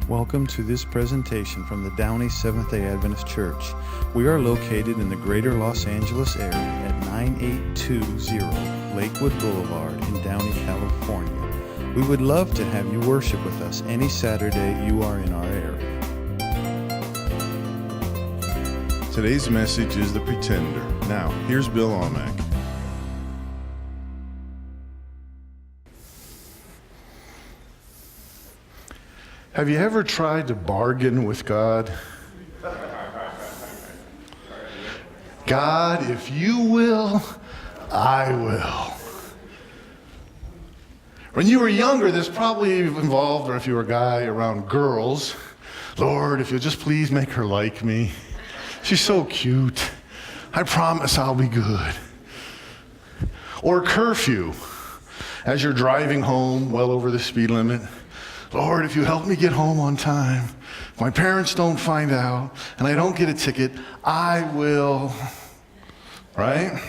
Welcome to this presentation from the Downey Seventh-day Adventist Church. We are located in the greater Los Angeles area at 9820 Lakewood Boulevard in Downey, California. We would love to have you worship with us any Saturday you are in our area. Today's message is The Pretender. Now, here's Bill Aumack. Have you ever tried to bargain with God? God, if you will, I will. When you were younger, this probably involved, or if you were a guy around girls, Lord, if you'll just please make her like me. She's so cute. I promise I'll be good. Or curfew, as you're driving home well over the speed limit. Lord, if you help me get home on time, if my parents don't find out, and I don't get a ticket, I will. Right?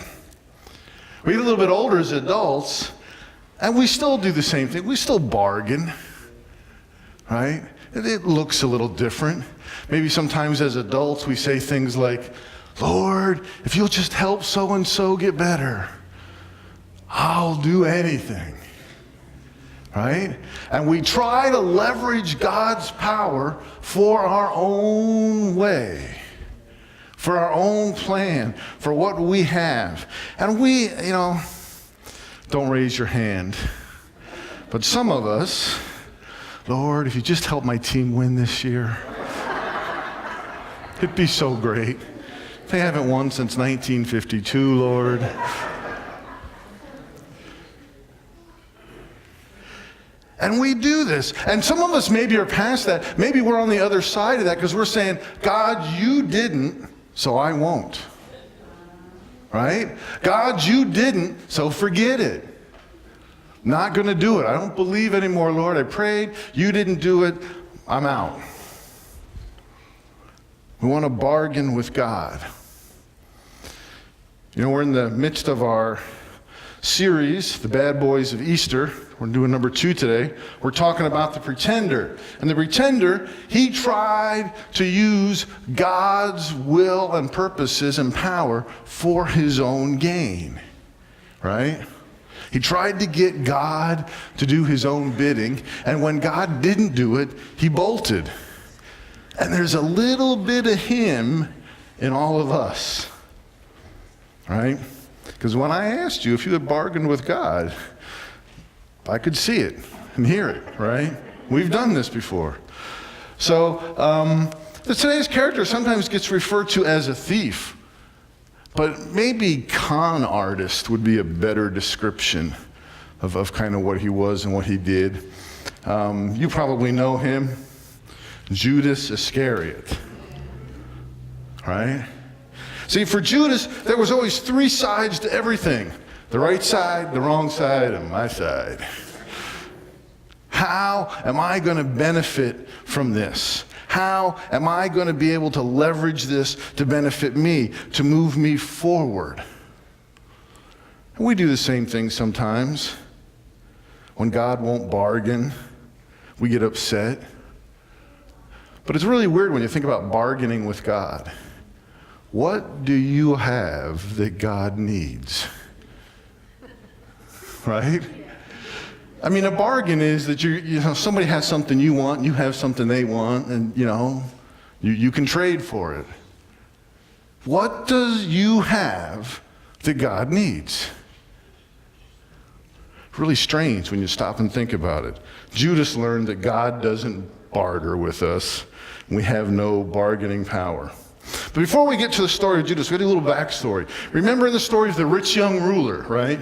We get a little bit older as adults, and we still do the same thing. We still bargain. Right? It looks a little different. Maybe sometimes as adults we say things like, Lord, if you'll just help so-and-so get better, I'll do anything. Right? And we try to leverage God's power for our own way, for our own plan, for what we have. And we, don't raise your hand, but some of us, Lord, if you just help my team win this year, it'd be so great. They haven't won since 1952, Lord. And we do this. And some of us maybe are past that. Maybe we're on the other side of that because we're saying, God, you didn't, so I won't. Right? God, you didn't, so forget it. Not going to do it. I don't believe anymore, Lord. I prayed. You didn't do it. I'm out. We want to bargain with God. We're in the midst of our series, The Bad Boys of Easter. We're doing number 2 today. We're talking about the pretender. And the pretender, he tried to use God's will and purposes and power for his own gain. Right? He tried to get God to do his own bidding. And when God didn't do it, he bolted. And there's a little bit of him in all of us. Right? Because when I asked you if you had bargained with God, I could see it and hear it, right? We've done this before. So today's character sometimes gets referred to as a thief, but maybe con artist would be a better description of kind of what he was and what he did. You probably know him, Judas Iscariot, right? See, for Judas, there was always 3 sides to everything. The right side, the wrong side, and my side. How am I going to benefit from this? How am I going to be able to leverage this to benefit me, to move me forward? And we do the same thing sometimes. When God won't bargain, we get upset. But it's really weird when you think about bargaining with God. What do you have that God needs? Right? I mean, a bargain is that somebody has something you want, and you have something they want, and you can trade for it. What does you have that God needs? Really strange when you stop and think about it. Judas learned that God doesn't barter with us. We have no bargaining power. But before we get to the story of Judas, we got a little backstory. Remember the story of the rich young ruler, right?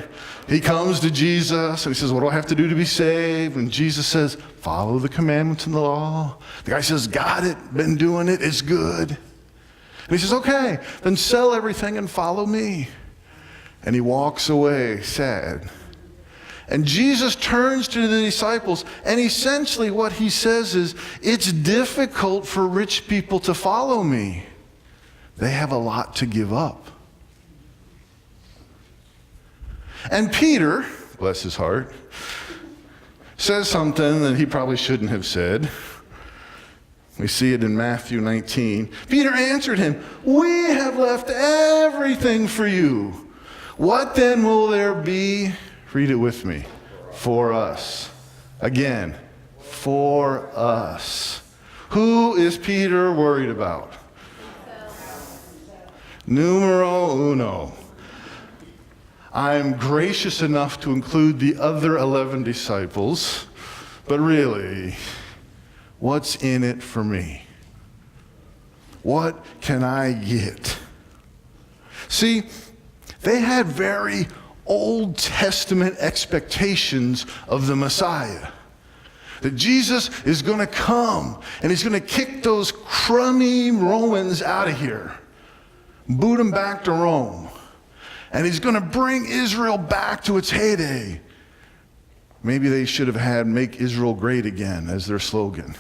He comes to Jesus and he says, what do I have to do to be saved? And Jesus says, follow the commandments and the law. The guy says, got it, been doing it, it's good. And he says, okay, then sell everything and follow me. And he walks away sad. And Jesus turns to the disciples, and essentially what he says is, it's difficult for rich people to follow me. They have a lot to give up. And Peter, bless his heart, says something that he probably shouldn't have said. We see it in Matthew 19. Peter answered him, "We have left everything for you. What then will there be?" Read it with me. For us. Again, for us. Who is Peter worried about? Numero uno. I'm gracious enough to include the other 11 disciples, but really, what's in it for me? What can I get? See, they had very Old Testament expectations of the Messiah. That Jesus is going to come and he's going to kick those crummy Romans out of here, boot them back to Rome. And he's going to bring Israel back to its heyday. Maybe they should have had "Make Israel Great Again" as their slogan.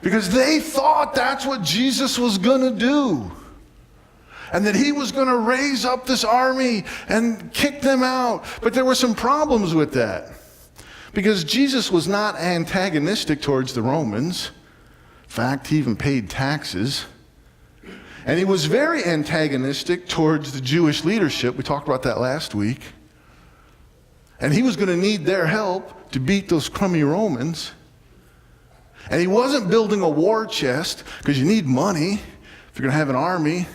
Because they thought that's what Jesus was going to do. And that he was going to raise up this army and kick them out. But there were some problems with that. Because Jesus was not antagonistic towards the Romans. In fact, he even paid taxes. And he was very antagonistic towards the Jewish leadership. We talked about that last week. And he was going to need their help to beat those crummy Romans. And he wasn't building a war chest, because you need money if you're going to have an army.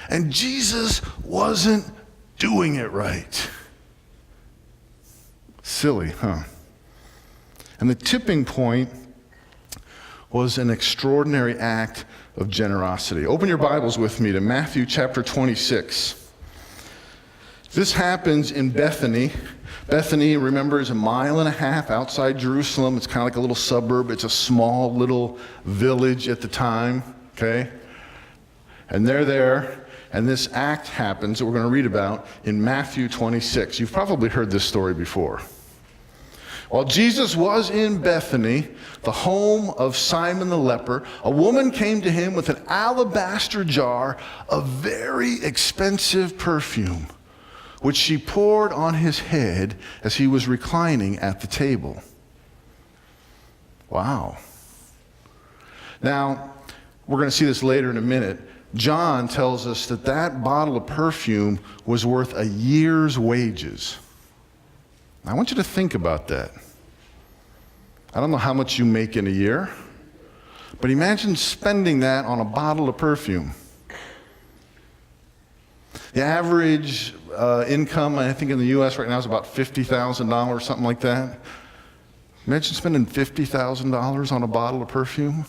And Jesus wasn't doing it right. Silly, huh? And the tipping point was an extraordinary act of generosity. Open your Bibles with me to Matthew chapter 26. This happens in Bethany. Bethany, remember, is 1.5 miles outside Jerusalem. It's kind of like a little suburb. It's a small little village at the time, okay? And they're there, and this act happens that we're going to read about in Matthew 26. You've probably heard this story before. While Jesus was in Bethany, the home of Simon the leper, a woman came to him with an alabaster jar of very expensive perfume, which she poured on his head as he was reclining at the table. Wow. Now, we're going to see this later in a minute. John tells us that that bottle of perfume was worth a year's wages. I want you to think about that. I don't know how much you make in a year, but imagine spending that on a bottle of perfume. The average income, I think in the U.S. right now is about $50,000, something like that. Imagine spending $50,000 on a bottle of perfume.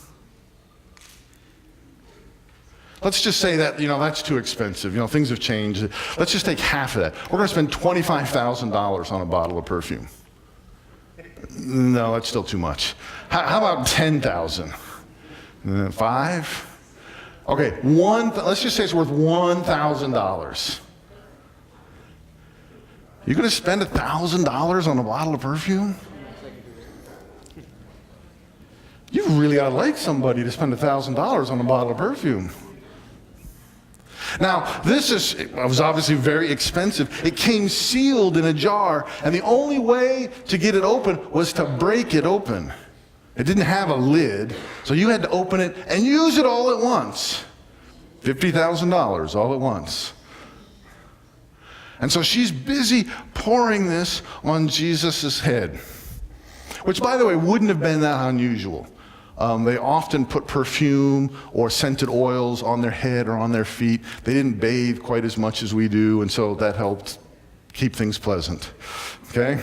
Let's just say that, that's too expensive. Things have changed. Let's just take half of that. We're going to spend $25,000 on a bottle of perfume. No, that's still too much. How about 10,000? 5? Okay, let's just say it's worth $1,000. You're going to spend $1,000 on a bottle of perfume? You really ought to like somebody to spend $1,000 on a bottle of perfume. Now, it was obviously very expensive. It came sealed in a jar, and the only way to get it open was to break it open. It didn't have a lid, so you had to open it and use it all at once. $50,000 all at once. And so she's busy pouring this on Jesus' head, which, by the way, wouldn't have been that unusual. They often put perfume or scented oils on their head or on their feet. They didn't bathe quite as much as we do, and so that helped keep things pleasant. Okay?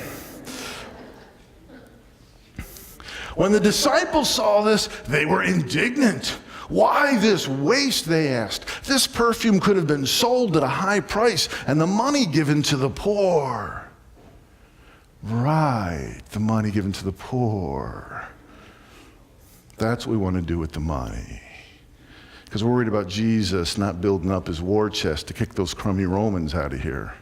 When the disciples saw this, they were indignant. "Why this waste?" they asked. "This perfume could have been sold at a high price and the money given to the poor." Right, the money given to the poor. That's what we want to do with the money. Because we're worried about Jesus not building up his war chest to kick those crummy Romans out of here.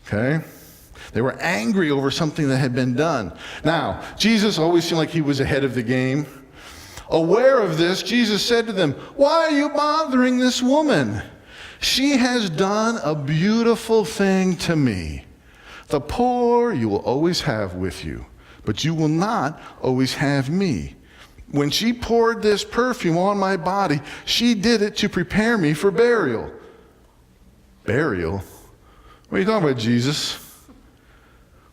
Okay? They were angry over something that had been done. Now, Jesus always seemed like he was ahead of the game. Aware of this, Jesus said to them, "Why are you bothering this woman? She has done a beautiful thing to me. The poor you will always have with you, but you will not always have me. When she poured this perfume on my body, she did it to prepare me for burial. Burial? What are you talking about, Jesus?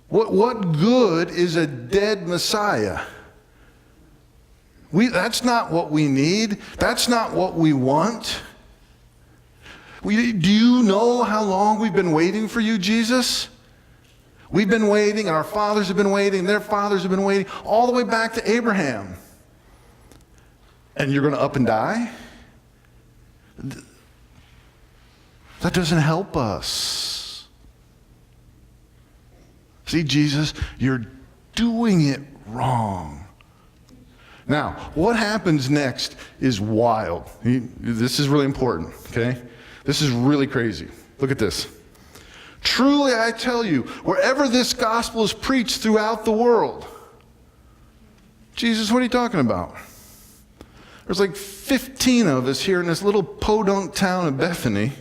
What good is a dead Messiah? That's not what we need. That's not what we want. Do you know how long we've been waiting for you, Jesus? We've been waiting, and our fathers have been waiting, and their fathers have been waiting, all the way back to Abraham. And you're going to up and die? That doesn't help us. See, Jesus, you're doing it wrong. Now, what happens next is wild. This is really important, okay? This is really crazy. Look at this. Truly, I tell you, wherever this gospel is preached throughout the world. Jesus, what are you talking about? There's like 15 of us here in this little podunk town of Bethany.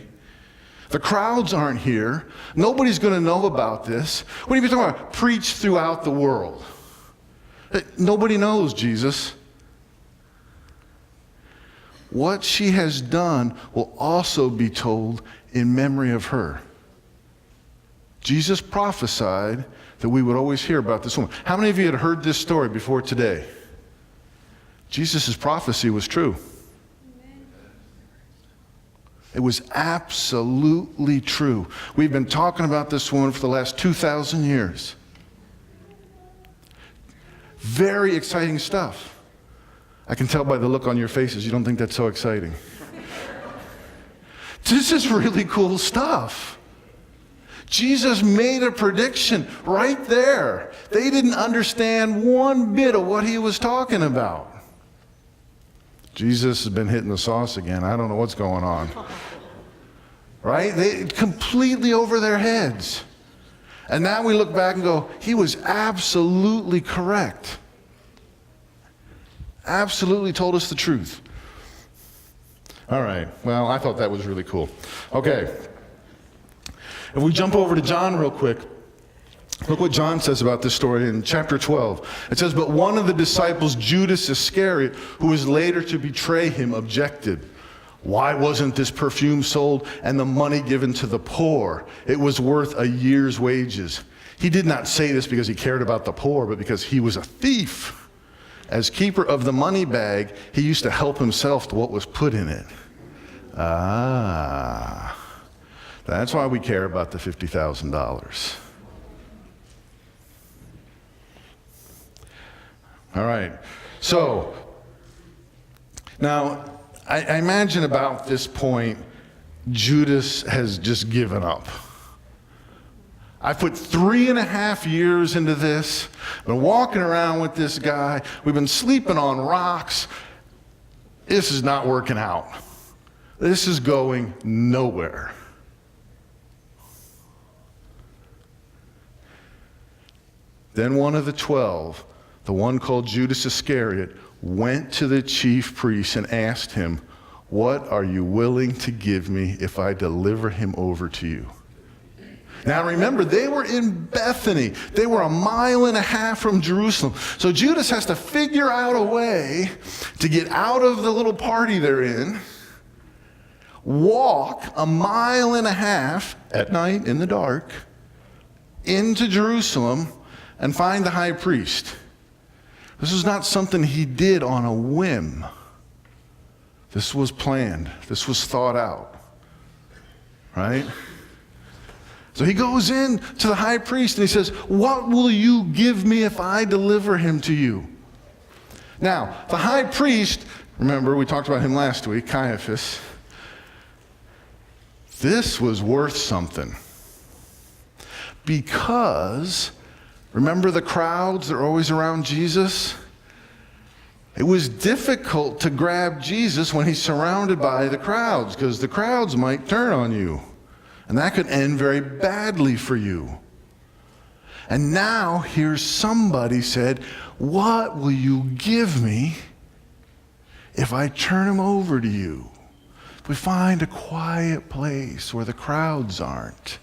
The crowds aren't here. Nobody's going to know about this. What are you talking about? Preached throughout the world. Nobody knows, Jesus. What she has done will also be told in memory of her. Jesus prophesied that we would always hear about this woman. How many of you had heard this story before today? Jesus' prophecy was true. It was absolutely true. We've been talking about this woman for the last 2,000 years. Very exciting stuff. I can tell by the look on your faces, you don't think that's so exciting. This is really cool stuff. Jesus made a prediction right there. They didn't understand one bit of what he was talking about. Jesus has been hitting the sauce again. I don't know what's going on. Right? They completely over their heads. And now we look back and go, he was absolutely correct. Absolutely told us the truth. All right. Well, I thought that was really cool. Okay. If we jump over to John real quick, look what John says about this story in chapter 12. It says, but one of the disciples, Judas Iscariot, who was later to betray him, objected. Why wasn't this perfume sold and the money given to the poor? It was worth a year's wages. He did not say this because he cared about the poor, but because he was a thief. As keeper of the money bag, he used to help himself to what was put in it. That's why we care about the $50,000. All right. So, now, I imagine about this point, Judas has just given up. I put 3.5 years into this. Been walking around with this guy. We've been sleeping on rocks. This is not working out. This is going nowhere. Then one of the 12, the one called Judas Iscariot, went to the chief priest and asked him, what are you willing to give me if I deliver him over to you? Now remember, they were in Bethany. They were 1.5 miles from Jerusalem. So Judas has to figure out a way to get out of the little party they're in, walk 1.5 miles at night in the dark into Jerusalem and find the high priest. This was not something he did on a whim. This was planned. This was thought out. Right? So he goes in to the high priest and he says, what will you give me if I deliver him to you? Now, the high priest, remember we talked about him last week, Caiaphas. This was worth something. Because, remember the crowds that are always around Jesus? It was difficult to grab Jesus when he's surrounded by the crowds, because the crowds might turn on you. And that could end very badly for you. And now here's somebody said, what will you give me if I turn him over to you? We find a quiet place where the crowds aren't.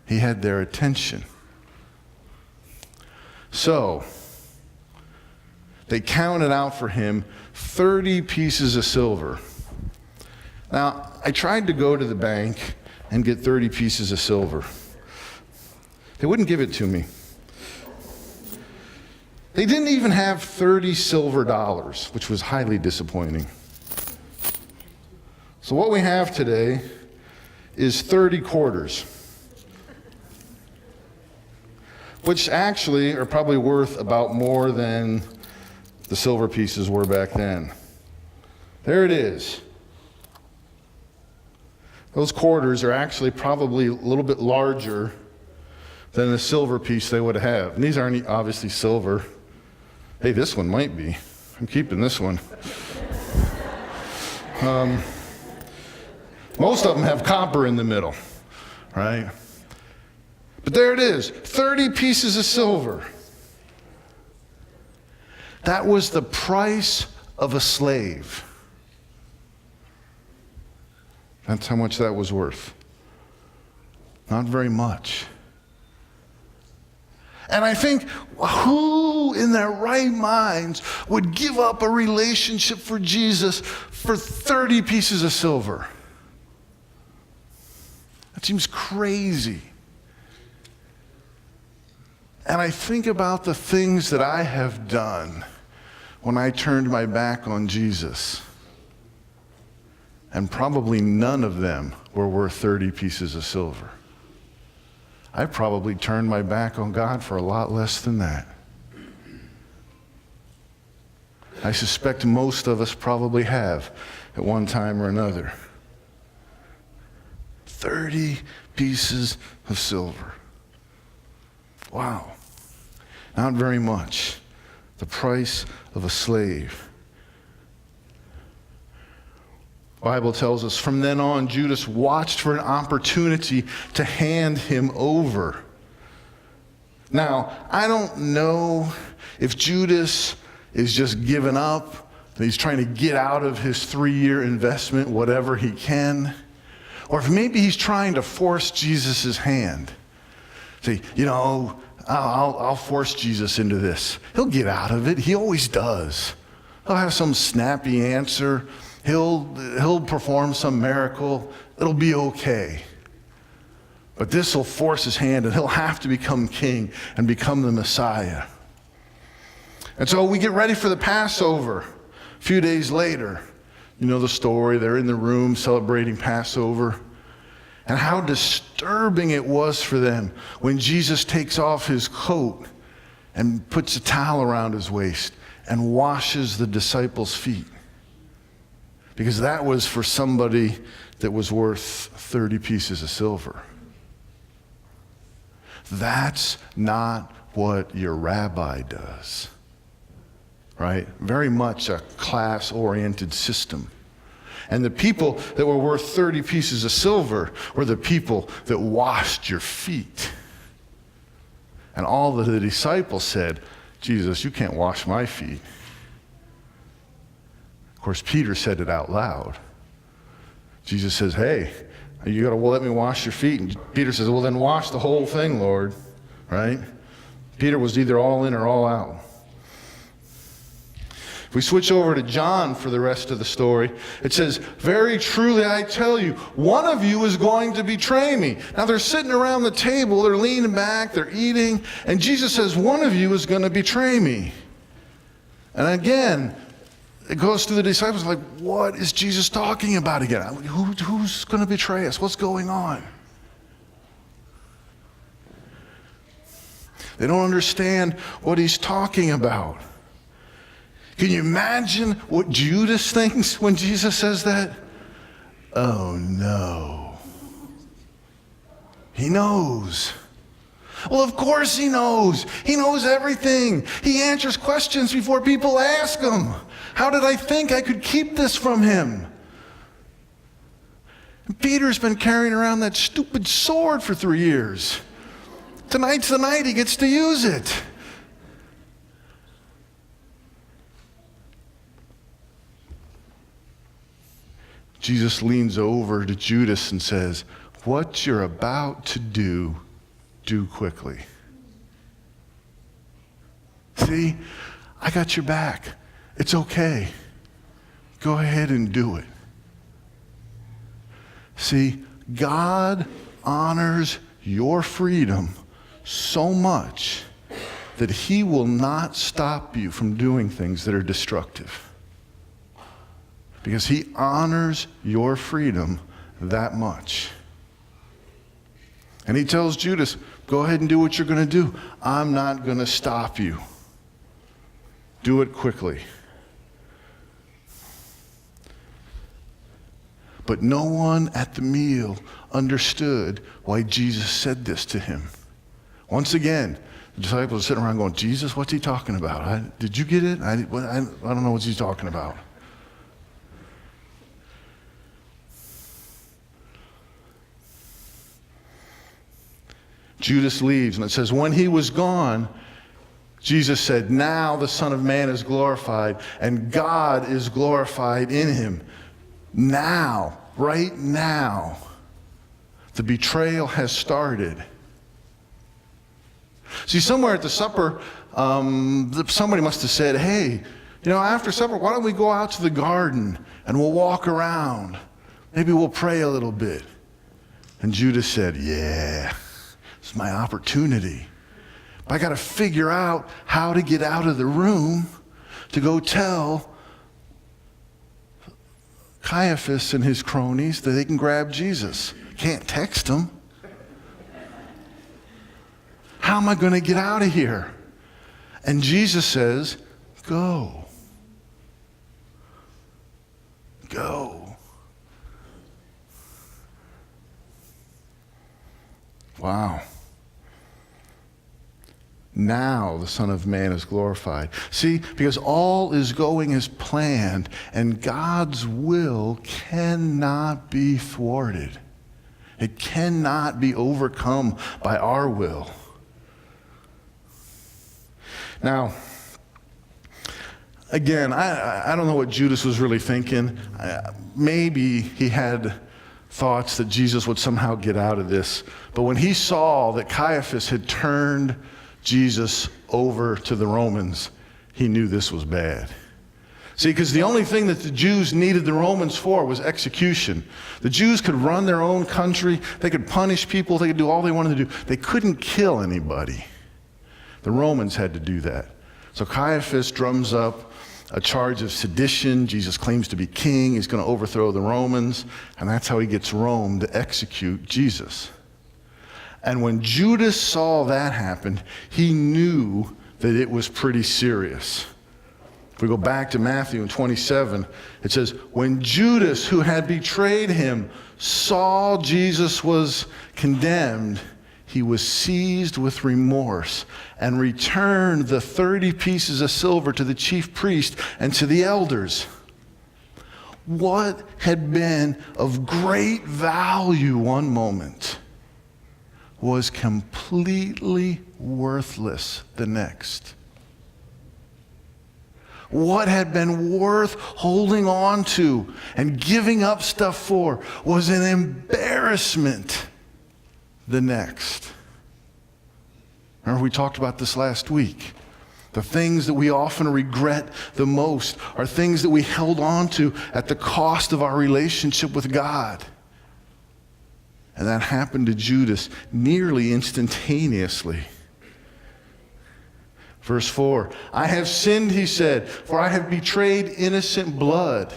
He had their attention. So, they counted out for him 30 pieces of silver. Now, I tried to go to the bank and get 30 pieces of silver. They wouldn't give it to me. They didn't even have 30 silver dollars, which was highly disappointing. So what we have today is 30 quarters, which actually are probably worth about more than the silver pieces were back then. There it is. Those quarters are actually probably a little bit larger than the silver piece they would have. And these aren't obviously silver. Hey, this one might be. I'm keeping this one. Most of them have copper in the middle, right? But there it is, 30 pieces of silver. That was the price of a slave. That's how much that was worth. Not very much. And I think, who in their right minds would give up a relationship for Jesus for 30 pieces of silver? That seems crazy. And I think about the things that I have done when I turned my back on Jesus. And probably none of them were worth 30 pieces of silver. I probably turned my back on God for a lot less than that. I suspect most of us probably have at one time or another. 30 pieces of silver. Wow. Not very much. The price of a slave. The Bible tells us from then on, Judas watched for an opportunity to hand him over. Now, I don't know if Judas is just giving up, that he's trying to get out of his 3-year investment, whatever he can, or if maybe he's trying to force Jesus' hand. Say, I'll force Jesus into this. He'll get out of it. He always does. He'll have some snappy answer. He'll perform some miracle. It'll be okay. But this will force his hand, and he'll have to become king and become the Messiah. And so we get ready for the Passover. A few days later, you know the story. They're in the room celebrating Passover. And how disturbing it was for them when Jesus takes off his coat and puts a towel around his waist and washes the disciples' feet. Because that was for somebody that was worth 30 pieces of silver. That's not what your rabbi does, right? Very much a class-oriented system. And the people that were worth 30 pieces of silver were the people that washed your feet. And all of the disciples said, Jesus, you can't wash my feet. Of course, Peter said it out loud. Jesus says, hey, you got to let me wash your feet. And Peter says, well, then wash the whole thing, Lord. Right? Peter was either all in or all out. If we switch over to John for the rest of the story, it says, very truly I tell you, one of you is going to betray me. Now they're sitting around the table, they're leaning back, they're eating, and Jesus says, one of you is going to betray me. And again, it goes to the disciples like, what is Jesus talking about again? Who's going to betray us? What's going on? They don't understand what he's talking about. Can you imagine what Judas thinks when Jesus says that? Oh no. He knows. Well, of course he knows. He knows everything. He answers questions before people ask him. How did I think I could keep this from him? And Peter's been carrying around that stupid sword for 3 years. Tonight's the night he gets to use it. Jesus leans over to Judas and says, what you're about to do, do quickly. See, I got your back. It's okay. Go ahead and do it. See, God honors your freedom so much that he will not stop you from doing things that are destructive. Because he honors your freedom that much. And he tells Judas, go ahead and do what you're going to do. I'm not going to stop you. Do it quickly. But no one at the meal understood why Jesus said this to him. Once again, the disciples are sitting around going, Jesus, what's he talking about? Did you get it? I don't know what he's talking about. Judas leaves, and it says, when he was gone, Jesus said, now the Son of Man is glorified, and God is glorified in him. Now, right now, the betrayal has started. See, somewhere at the supper, somebody must have said, hey, after supper, why don't we go out to the garden and we'll walk around. Maybe we'll pray a little bit. And Judas said, yeah, it's my opportunity. I got to figure out how to get out of the room to go tell Caiaphas and his cronies that they can grab Jesus. Can't text them. How am I going to get out of here? And Jesus says, go. Go. Wow. Now the Son of Man is glorified. See, because all is going as planned, and God's will cannot be thwarted. It cannot be overcome by our will. Now, again, I don't know what Judas was really thinking. Maybe he had thoughts that Jesus would somehow get out of this. But when he saw that Caiaphas had turned Jesus over to the Romans, he knew this was bad. See, because the only thing that the Jews needed the Romans for was execution. The Jews could run their own country. They could punish people. They could do all they wanted to do. They couldn't kill anybody. The Romans had to do that. So Caiaphas drums up a charge of sedition. Jesus claims to be king. He's going to overthrow the Romans. And that's how he gets Rome to execute Jesus. And when Judas saw that happen, he knew that it was pretty serious. If we go back to Matthew 27, it says, when Judas, who had betrayed him, saw Jesus was condemned, he was seized with remorse and returned the 30 pieces of silver to the chief priest and to the elders. What had been of great value one moment was completely worthless the next. What had been worth holding on to and giving up stuff for was an embarrassment the next. Remember, we talked about this last week. The things that we often regret the most are things that we held on to at the cost of our relationship with God. And that happened to Judas nearly instantaneously. Verse 4, I have sinned, he said, for I have betrayed innocent blood.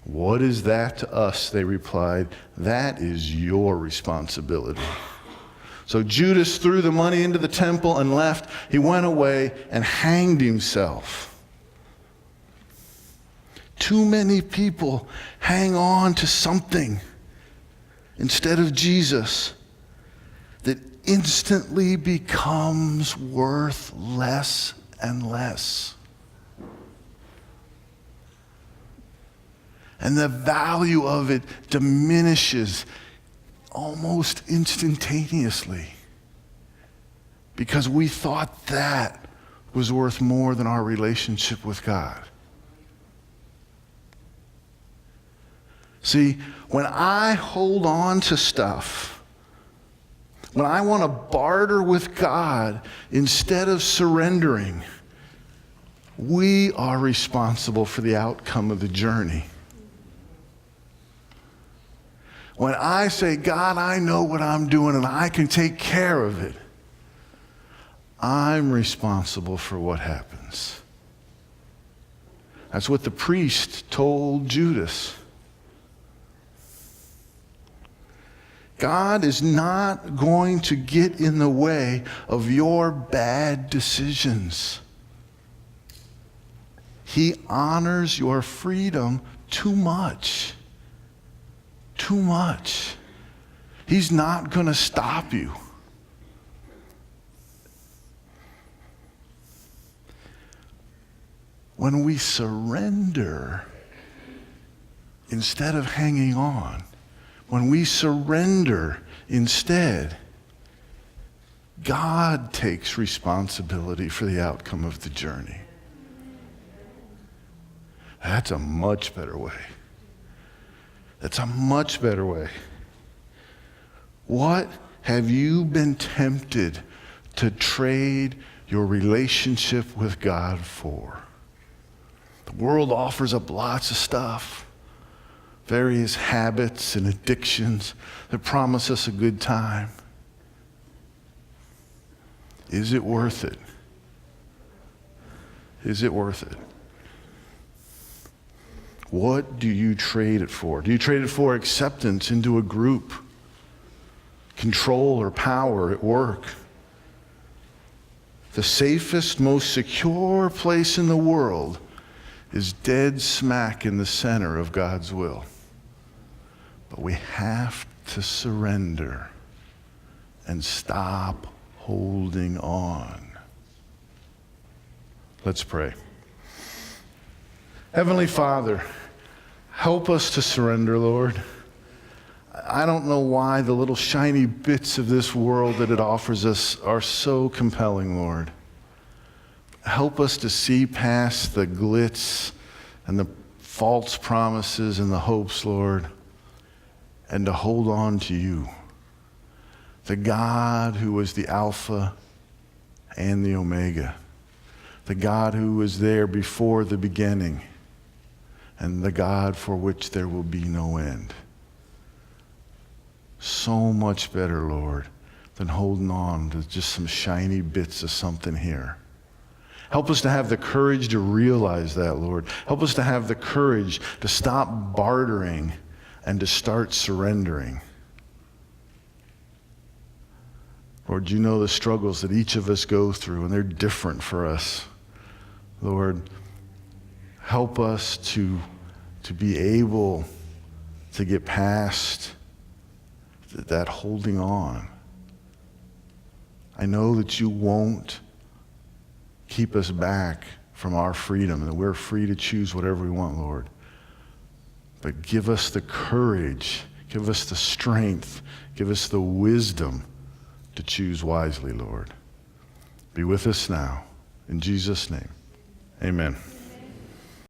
What is that to us? They replied. That is your responsibility. So Judas threw the money into the temple and left. He went away and hanged himself. Too many people hang on to something instead of Jesus that instantly becomes worth less and less. And the value of it diminishes almost instantaneously because we thought that was worth more than our relationship with God. See, when I hold on to stuff, when I want to barter with God instead of surrendering, we are responsible for the outcome of the journey. When I say, God, I know what I'm doing and I can take care of it, I'm responsible for what happens. That's what the priest told Judas. God is not going to get in the way of your bad decisions. He honors your freedom too much. Too much. He's not going to stop you. When we surrender, instead of hanging on, when we surrender instead, God takes responsibility for the outcome of the journey. That's a much better way. That's a much better way. What have you been tempted to trade your relationship with God for? The world offers up lots of stuff, various habits and addictions that promise us a good time. Is it worth it? Is it worth it? What do you trade it for? Do you trade it for acceptance into a group, control or power at work? The safest, most secure place in the world is dead smack in the center of God's will. But we have to surrender and stop holding on. Let's pray. Heavenly Father, help us to surrender, Lord. I don't know why the little shiny bits of this world that it offers us are so compelling, Lord. Help us to see past the glitz and the false promises and the hopes, Lord, and to hold on to you, the God who was the Alpha and the Omega, the God who was there before the beginning, and the God for which there will be no end. So much better, Lord, than holding on to just some shiny bits of something here. Help us to have the courage to realize that, Lord. Help us to have the courage to stop bartering and to start surrendering. Lord, you know the struggles that each of us go through, and they're different for us. Lord, help us to be able to get past that holding on. I know that you won't keep us back from our freedom, and that we're free to choose whatever we want, Lord. But give us the courage, give us the strength, give us the wisdom to choose wisely, Lord. Be with us now. In Jesus' name, amen.